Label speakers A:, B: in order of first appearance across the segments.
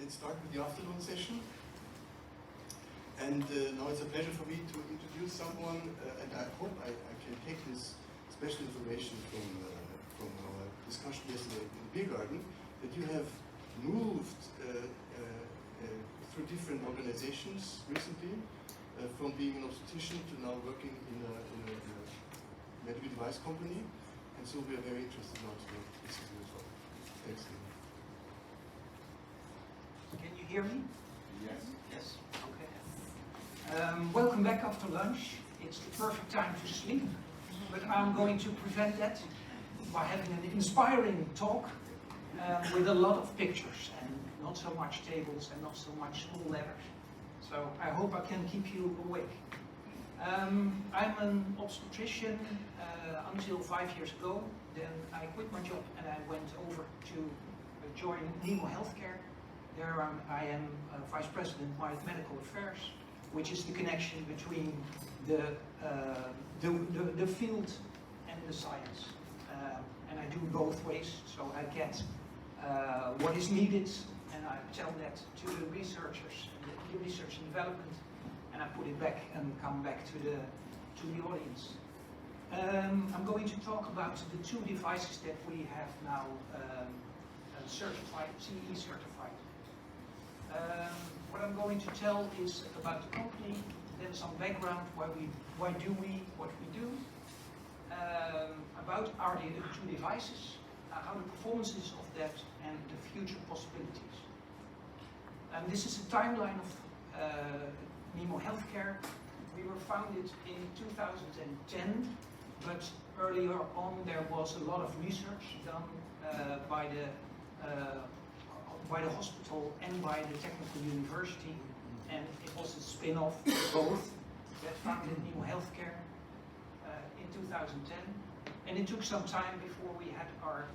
A: let's start with the afternoon session. And now it's a pleasure for me to introduce someone, and I hope I can take this special information from our discussion yesterday in the beer garden, that you have moved through different organizations recently, from being an obstetrician to now working in a medical device company. And so we are very interested now to listen to you as well. Thanks.
B: Can you hear me?
A: Yes.
B: Yes. Okay. Welcome back after lunch. It's the perfect time to sleep, but I'm going to prevent that by having an inspiring talk with a lot of pictures and not so much tables and not so much small letters. So I hope I can keep you awake. I'm an obstetrician until 5 years ago. Then I quit my job and I went over to join Nemo Healthcare. There I am Vice President of Medical Affairs, which is the connection between the field and the science. And I do both ways, so I get what is needed and I tell that to the researchers, the research and development, and I put it back and come back to the audience. I'm going to talk about the two devices that we have now certified, CE certified. What I'm going to tell is about the company, then some background, why do we what we do, about our two devices, how the performances of that, and the future possibilities. This is a timeline of Nemo Healthcare. We were founded in 2010, but earlier on there was a lot of research done by the hospital and by the technical university, and it was a spin-off both that founded Nemo Healthcare in 2010. And it took some time before we had our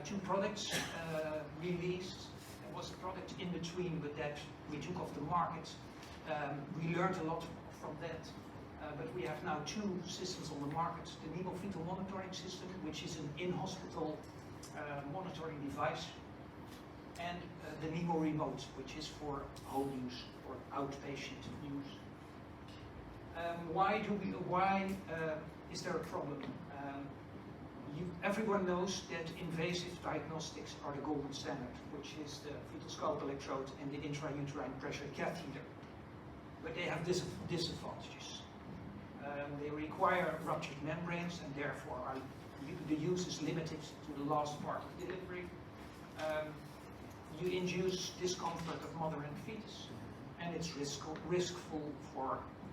B: two products released. There was a product in between, but that we took off the market. We learned a lot from that, but we have now two systems on the market: the Nemo fetal monitoring system, which is an in-hospital monitoring device, and the Nemo remote, which is for home use or outpatient use. Why is there a problem? Everyone knows that invasive diagnostics are the golden standard, which is the fetal scalp electrode and the intrauterine pressure catheter. But they have disadvantages. They require ruptured membranes, and therefore the use is limited to the last part of delivery. You induce discomfort of mother and fetus, and it's riskful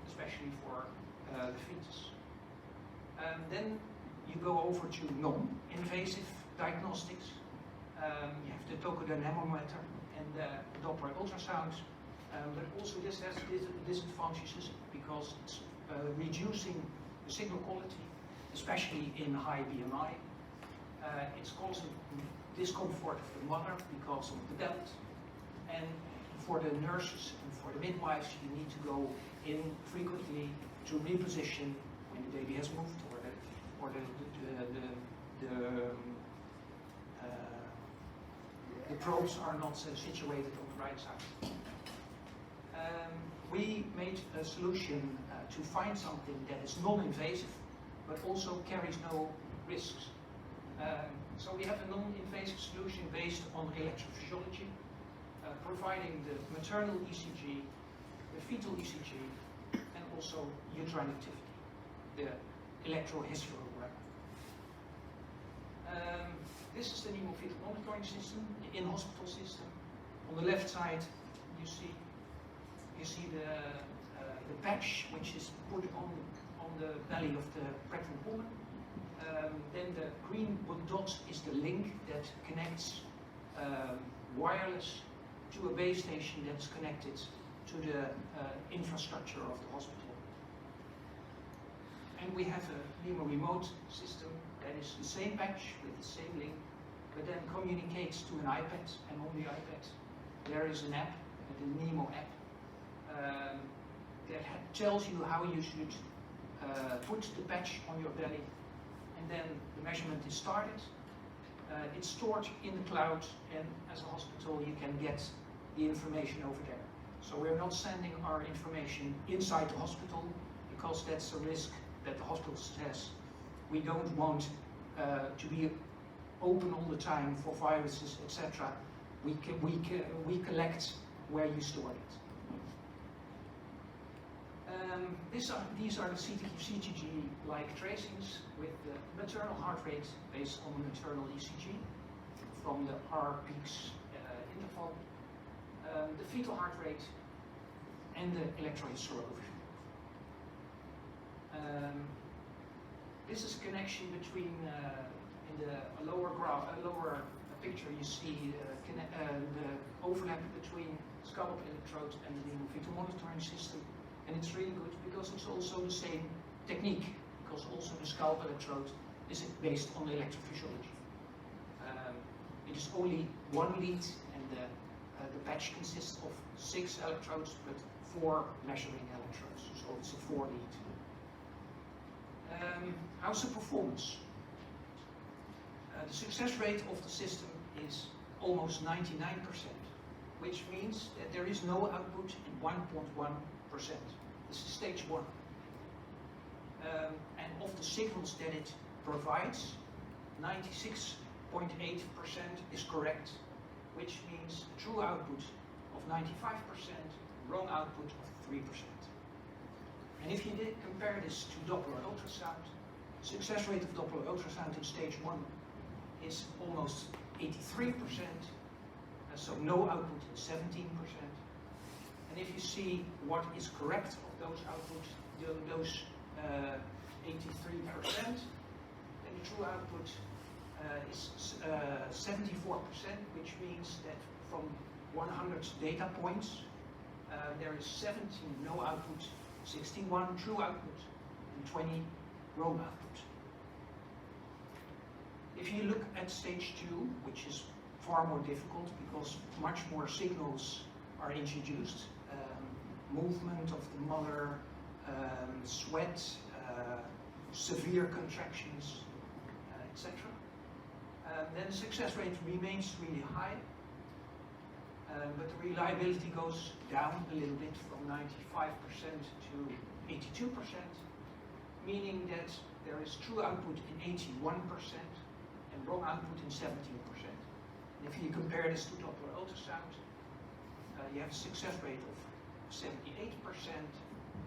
B: especially for the fetus. Then you go over to non-invasive diagnostics. You have the tokodynamometer and the Doppler ultrasound, but also this has disadvantages because it's reducing the signal quality, especially in high BMI. It's causing discomfort for the mother because of the belt, and for the nurses and for the midwives you need to go in frequently to reposition when the baby has moved or the probes are not situated on the right side. We made a solution to find something that is non-invasive but also carries no risks. So we have a non-invasive solution based on electrophysiology, providing the maternal ECG, the fetal ECG, and also uterine activity, the electrohistiogram. This is the Nemo fetal monitoring system, the in-hospital system. On the left side, you see the patch which is put on the belly of the pregnant woman. Then the green dot is the link that connects wireless to a base station that's connected to the infrastructure of the hospital. And we have a Nemo remote system that is the same patch with the same link, but then communicates to an iPad, and on the iPad there is an app, the Nemo app, that tells you how you should put the patch on your belly, and then the measurement is started. It's stored in the cloud, and as a hospital you can get the information over there. So we're not sending our information inside the hospital, because that's a risk that the hospital says we don't want to be open all the time for viruses, etc. We collect where you store it. These are the CTG-like tracings with the maternal heart rate based on the maternal ECG from the R-peaks interval, the fetal heart rate, and the electrohysterography. This is a connection between, in the lower picture you see the overlap between scalp electrode and the fetal monitoring system. And it's really good because it's also the same technique, because also the scalp electrode is based on electrophysiology. It is only one lead, and the patch consists of 6 electrodes, but 4 measuring electrodes, so it's a 4 lead. How's the performance? The success rate of the system is almost 99%, which means that there is no output in 1.1%. This is stage 1. And of the signals that it provides, 96.8% is correct, which means a true output of 95%, wrong output of 3%. And if you compare this to Doppler ultrasound, success rate of Doppler ultrasound in stage 1 is almost 83%, so no output is 17%. And if you see what is correct of those outputs, those 83%, then the true output is 74%, which means that from 100 data points, there is 17 no output, 61 true output, and 20 wrong output. If you look at stage 2, which is far more difficult because much more signals are introduced, movement of the mother, sweat, severe contractions, etc. Then the success rate remains really high, but the reliability goes down a little bit from 95% to 82%, meaning that there is true output in 81% and wrong output in 17%. And if you compare this to Doppler ultrasound, you have a success rate of 78%,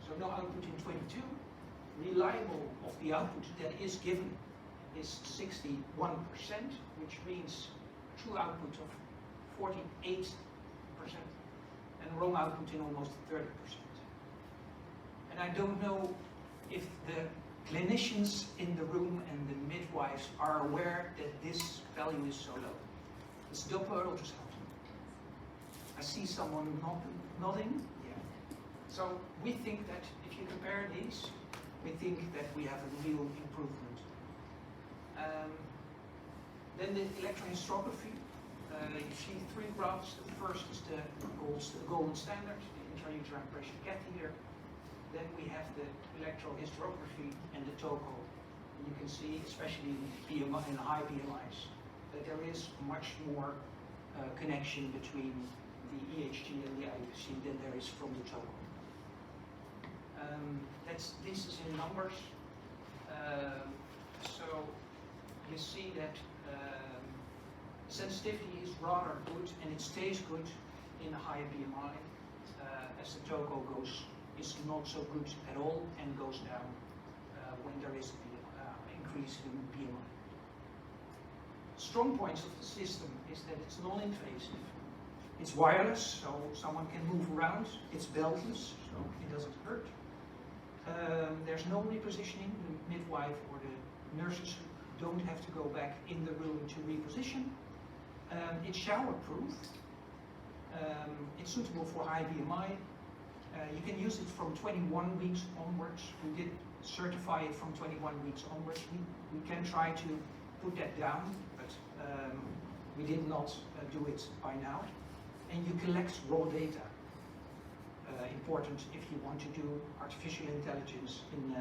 B: so no output in 22. Reliable of the output that is given is 61%, which means true output of 48%, and wrong output in almost 30%. And I don't know if the clinicians in the room and the midwives are aware that this value is so low. It's Doppler ultrasound. I see someone nodding. Yeah. So we think that if you compare these, we think that we have a real improvement. Then the electrohysterography. You see 3 graphs. The first is the golden standard, the intrauterine pressure catheter. Then we have the electrohysterography and the TOCO. And you can see, especially in high BMIs, that there is much more connection between the EHG and the IUC than there is from the TOCO. This is in numbers. So you see that sensitivity is rather good, and it stays good in a higher BMI, as the TOCO is not so good at all and goes down when there is an increase in BMI. Strong points of the system is that it's non-invasive. It's wireless, so someone can move around. It's beltless, so it doesn't hurt. There's no repositioning. The midwife or the nurses don't have to go back in the room to reposition. It's shower-proof. It's suitable for high BMI. You can use it from 21 weeks onwards. We did certify it from 21 weeks onwards. We can try to put that down, but we did not do it by now. And you collect raw data. Important if you want to do artificial intelligence in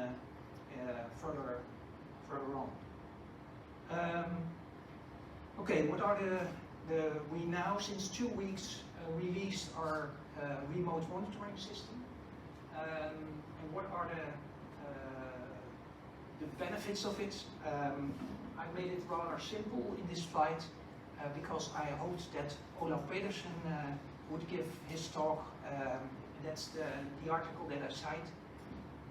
B: further on. Okay, what are we now, since 2 weeks, released our remote monitoring system. And what are the benefits of it? I made it rather simple in this slide because I hoped that Olaf Pedersen would give his talk. That's the article that I cite,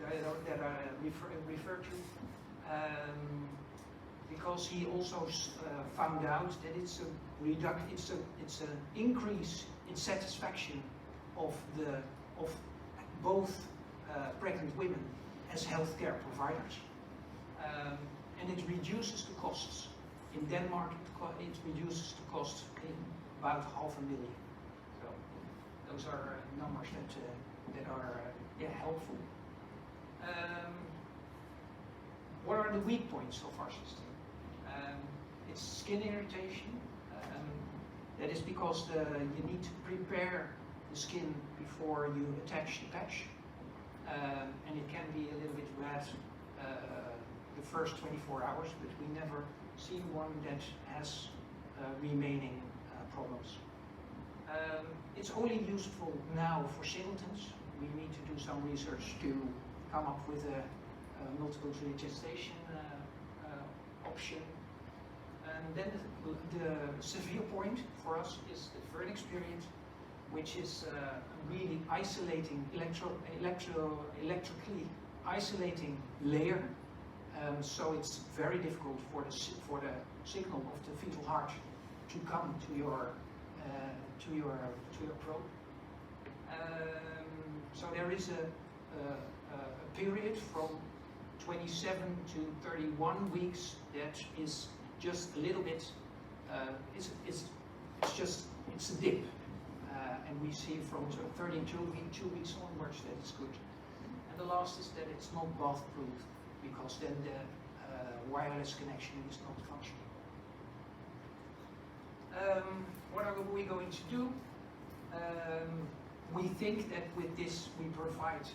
B: that I refer to. Because he also found out that it's an increase in satisfaction of both pregnant women as healthcare providers, and it reduces the costs. In Denmark, it reduces the cost in about $500,000. So those are numbers that are helpful. What are the weak points of our system? It's skin irritation. That is because you need to prepare the skin before you attach the patch. And it can be a little bit red the first 24 hours, but we never see one that has remaining problems. It's only useful now for singletons. We need to do some research to come up with a multiple gestation option. And then the severe point for us is the Phoenix period, which is a really isolating, electrically isolating layer. So it's very difficult for the signal of the fetal heart to come to your probe. So there is a period from 27 to 31 weeks that is just a little bit. It's a dip, and we see from 32 weeks onwards that it's good. And the last is that it's not bath-proof, because then the wireless connection is not functioning. What are we going to do? We think that with this we provide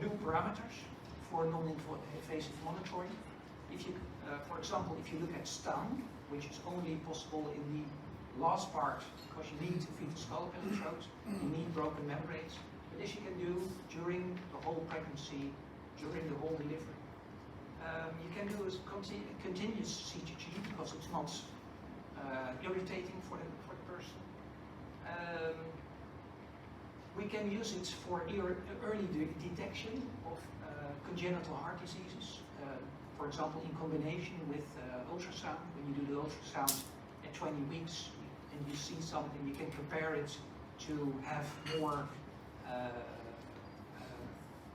B: new parameters for non-invasive monitoring. If you, for example, if you look at stun, which is only possible in the last part, because you need a fetal scalp electrode, you need broken membranes. But this you can do during the whole pregnancy, during the whole delivery. You can do a continuous CTG because it's not irritating for the person. We can use it for early detection of congenital heart diseases. For example, in combination with ultrasound, when you do the ultrasound at 20 weeks and you see something, you can compare it to have more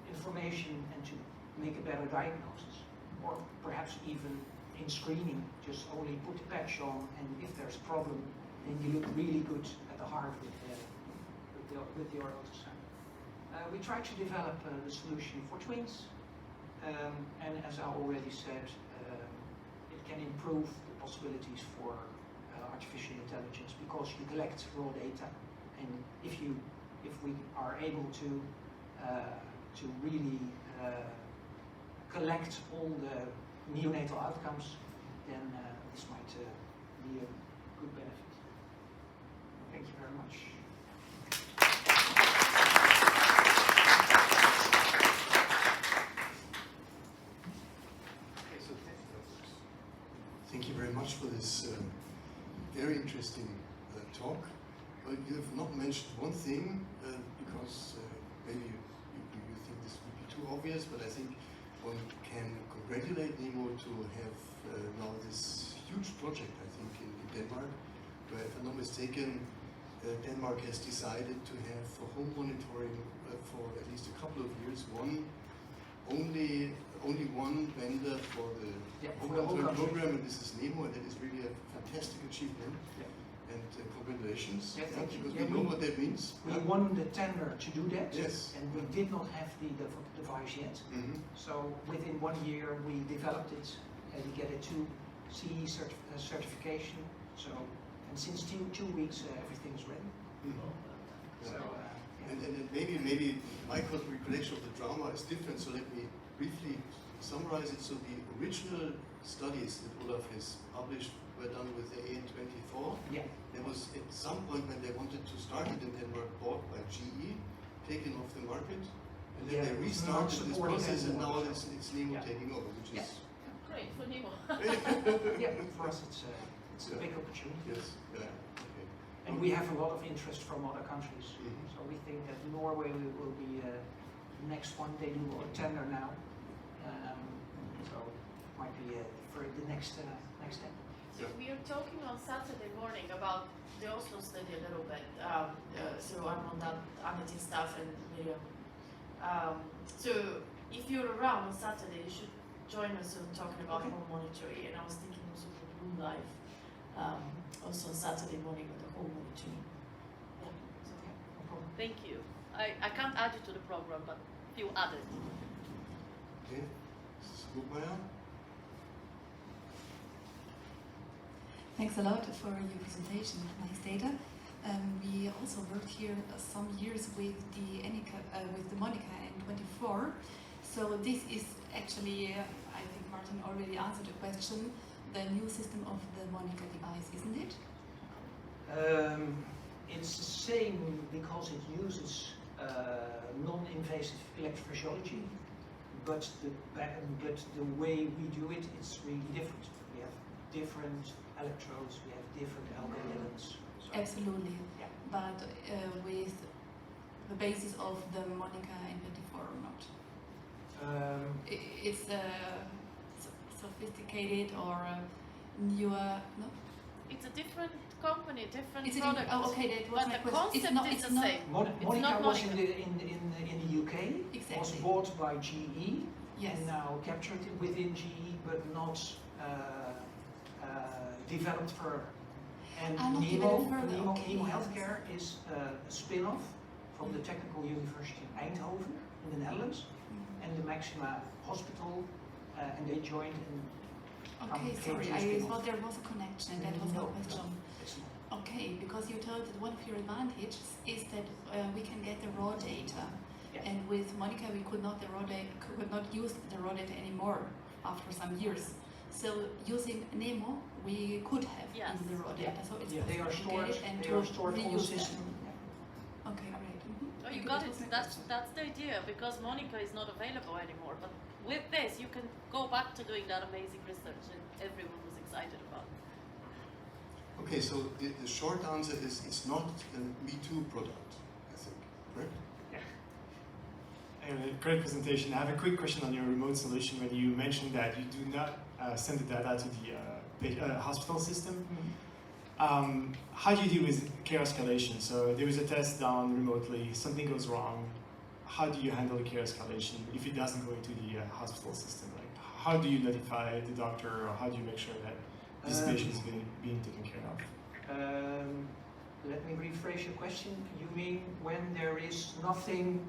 B: information and to make a better diagnosis. Or perhaps even in screening, just only put the patch on, and if there's a problem, then you look really good at the heart with your ultrasound. We try to develop the solution for twins. And as I already said, it can improve the possibilities for artificial intelligence because you collect raw data, and if we are able to really collect all the neonatal outcomes, then this might be a good benefit. Thank you very much.
A: Thank you very much for this very interesting talk. Well, you have not mentioned one thing because maybe you think this would be too obvious, but I think one can congratulate Nemo to have now this huge project, I think, in Denmark, where, if I'm not mistaken, Denmark has decided to have for home monitoring for at least a couple of years, only one vendor for the home monitoring program, and this is Nemo, and that is really a fantastic achievement. Yeah. And congratulations.
B: Yeah, thank you.
A: Because we know what that means.
B: We won the tender to do that,
A: yes.
B: And we did not have the device yet. Mm-hmm. So within 1 year we developed it, and we get a 2CE certification. So, and since 2 weeks everything's ready. Mm-hmm. So.
A: And maybe my recollection of the drama is different, so let me briefly summarize it. So the original studies that Olaf has published were done with the AN24.
B: Yeah.
A: There was at some point when they wanted to started in Denmark, bought by GE, taken off the market, and then
B: Yeah,
A: they
B: it was
A: restarted
B: not
A: this
B: supported
A: process, and
B: anymore,
A: now
B: so-
A: it's Nemo
B: Yeah.
A: taking over, which is
C: Great for Nemo.
B: Yeah, for us it's a big opportunity.
A: yes, okay.
B: And we have a lot of interest from other countries.
A: Mhm.
B: So we think that Norway will be the next one. They do a tender now. So it might be for the next step.
C: So we are talking on Saturday morning about the Oslo study a little bit. So I'm on that, I'm the team staff and Miriam. So if you're around on Saturday, you should join us on talking about
B: Okay.
C: home monitoring. And I was thinking also for Blue Life, also on Saturday morning with the home monitoring. Yeah, it's okay.
B: No problem.
D: Thank you. I can't add you to the program, but you added.
A: Okay, good, Maya.
E: Thanks a lot for your presentation. Nice data. We also worked here some years with the Monica N24. So this is actually, I think Martin already answered the question, the new system of the Monica device, isn't it?
B: It's the same because it uses non-invasive electrophysiology, but the way we do it, it's really different. We have different electrodes, we have different algorithms. So,
E: Absolutely.
B: Yeah.
E: But with the basis of the Monica N24 or not? It's sophisticated or newer, no?
D: It's a different company, different
E: It's a
D: product.
E: different, oh, okay, that was
D: But
E: my
D: the
E: question.
D: concept is the same.
B: Monica
D: not
B: was
D: Monica.
B: in the UK, was
E: Exactly.
B: bought by GE,
E: Yes.
B: and now captured within GE, but not developed further. And
E: Not
B: Nemo,
E: developed further,
B: Nemo,
E: okay,
B: Nemo
E: yes.
B: Healthcare is a spin-off from the Technical University in Eindhoven in the Netherlands,
E: Mhm.
B: and the Maxima Hospital, and they joined in.
E: Okay,
B: came
E: sorry,
B: to a
E: I
B: spin-off.
E: thought there was a connection, that was
B: No,
E: my question.
B: it's not.
E: Okay, because you told that one of your advantages is that we can get the raw data,
B: Yeah.
E: and with Monica we could not use the raw data anymore after some years. So using Nemo we could have
D: Yes.
E: in the raw
B: Yeah.
E: data, so it's
B: Yeah, they are
E: possible to get
B: stored.
E: it and
B: They
E: to
B: are stored on the
E: reuse
B: system.
E: them.
B: Yeah.
E: Okay, great. Mhm.
D: Oh,
E: Thank
D: you got
E: that
D: it.
E: was my
D: That's
E: question.
D: that's the idea, because Monica is not available anymore. But with this, you can go back to doing that amazing research that everyone was excited about.
A: Okay, so the short answer is it's not a Me Too product, I think, correct?
F: Anyway, great presentation. I have a quick question on your remote solution when you mentioned that you do not send the data to the hospital system. How do you deal with care escalation? So there is a test done remotely, something goes wrong. How do you handle the care escalation if it doesn't go into the hospital system? Like, how do you notify the doctor, or how do you make sure that this patient is being taken care of?
B: Let me rephrase your question. You mean when there is nothing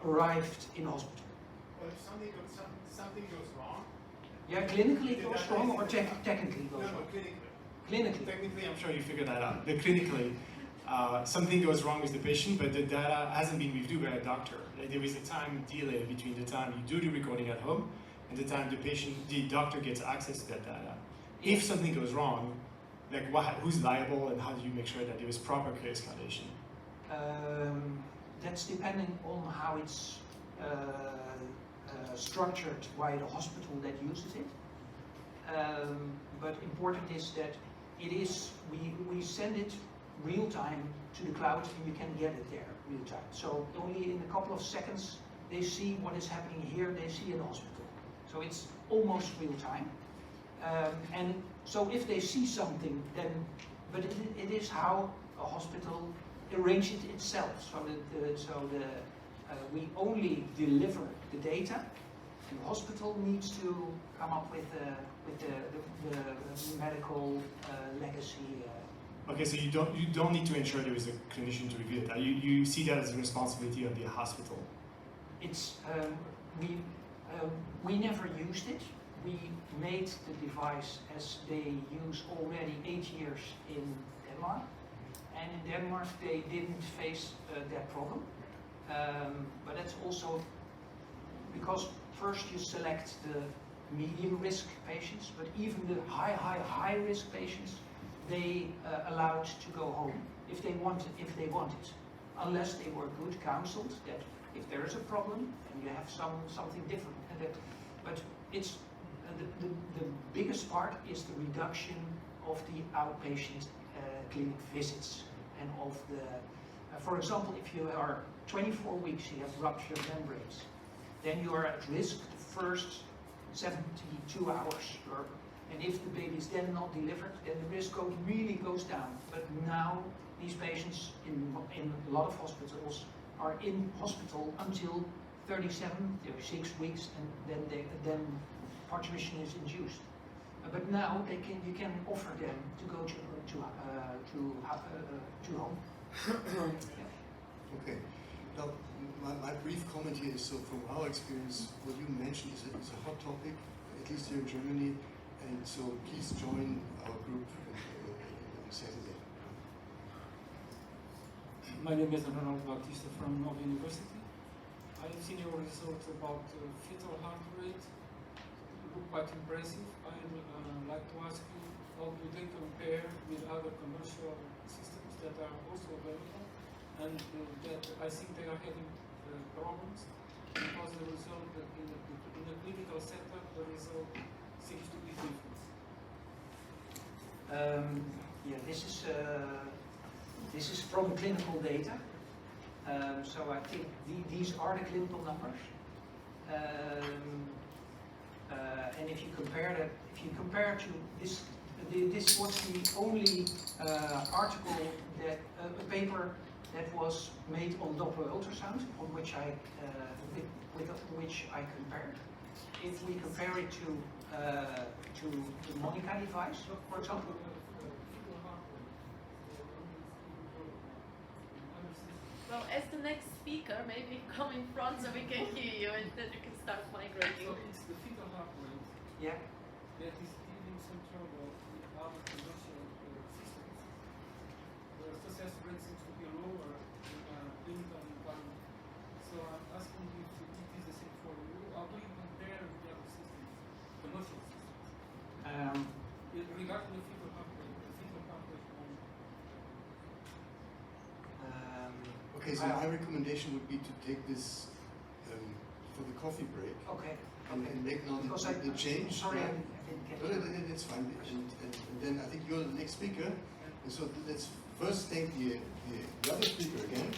B: arrived in hospital?
G: Well, if something goes wrong.
B: Yeah, clinically it
G: the
B: goes
G: data
B: wrong,
G: is-
B: or technically it
G: No,
B: goes
G: no,
B: wrong?
G: clinically.
B: Clinically.
F: Technically, I'm sure you figured that out. But clinically, something goes wrong with the patient, but the data hasn't been reviewed by a doctor. There is a time delay between the time you do the recording at home and the time the doctor gets access to that data. If something goes wrong, like who's liable, and how do you make sure that there is proper care escalation?
B: That's depending on how it's structured by the hospital that uses it. But important is that we send it real time to the cloud, and you can get it there real time. So only in a couple of seconds they see what is happening here, they see in the hospital. So it's almost real time. And so if they see something, then, but it is how a hospital arranges it itself. So we only deliver the data, and the hospital needs to come up with the medical legacy.
F: Okay, so you don't need to ensure there is a clinician to review it. You see that as a responsibility of the hospital.
B: It's we never used it. We made the device as they use already 8 years in Denmark, and in Denmark they didn't face that problem. But that's also because first you select the medium risk patients, but even the high risk patients, they allowed to go home if they wanted, unless they were good counseled that if there is a problem and you have something different. And that, but it's the biggest part is the reduction of the outpatient clinic visits and of the, for example, if you are 24 weeks, you have ruptured membranes, then you are at risk the first 72 hours. And if the baby is then not delivered, then the risk really goes down. But now these patients in a lot of hospitals are in hospital until 36 weeks, and then parturition is induced. But now you can offer them to go to home.
A: Okay. Now, my brief comment here is, so from our experience, what you mentioned is a hot topic, at least here in Germany, and so please join our group on Saturday.
H: My name is Rene from Nova University. I have seen your results about fetal heart rate. Look quite impressive. I would like to ask you, how do they compare with other commercial systems that are also available, and that I think they are having problems because the result in the clinical setup, the result seems to be different.
B: Yeah, this is from clinical data. So I think these are the clinical numbers. And if you compare to this, this was the only article that a paper that was made on Doppler ultrasound, on which with which I compared. If we compare it to the Monica device, for example.
D: Well, as the next speaker, maybe come in front so we can hear you and then you can start migrating.
H: So it's the fetal heart rate.
B: Yeah.
H: That is giving some trouble with other commercial systems. The success rate seems to be lower in clinical environment. So I'm asking you if it is the same for you. How do you compare with the other systems, commercial systems? Regarding the fetal heart rate only.
A: Okay, so my recommendation would be to take this for the coffee break.
B: Okay.
A: And make now the change.
B: Sorry,
A: right?
B: I didn't get it.
A: It's fine. And then I think you're the next speaker. And so let's first thank the other speaker again.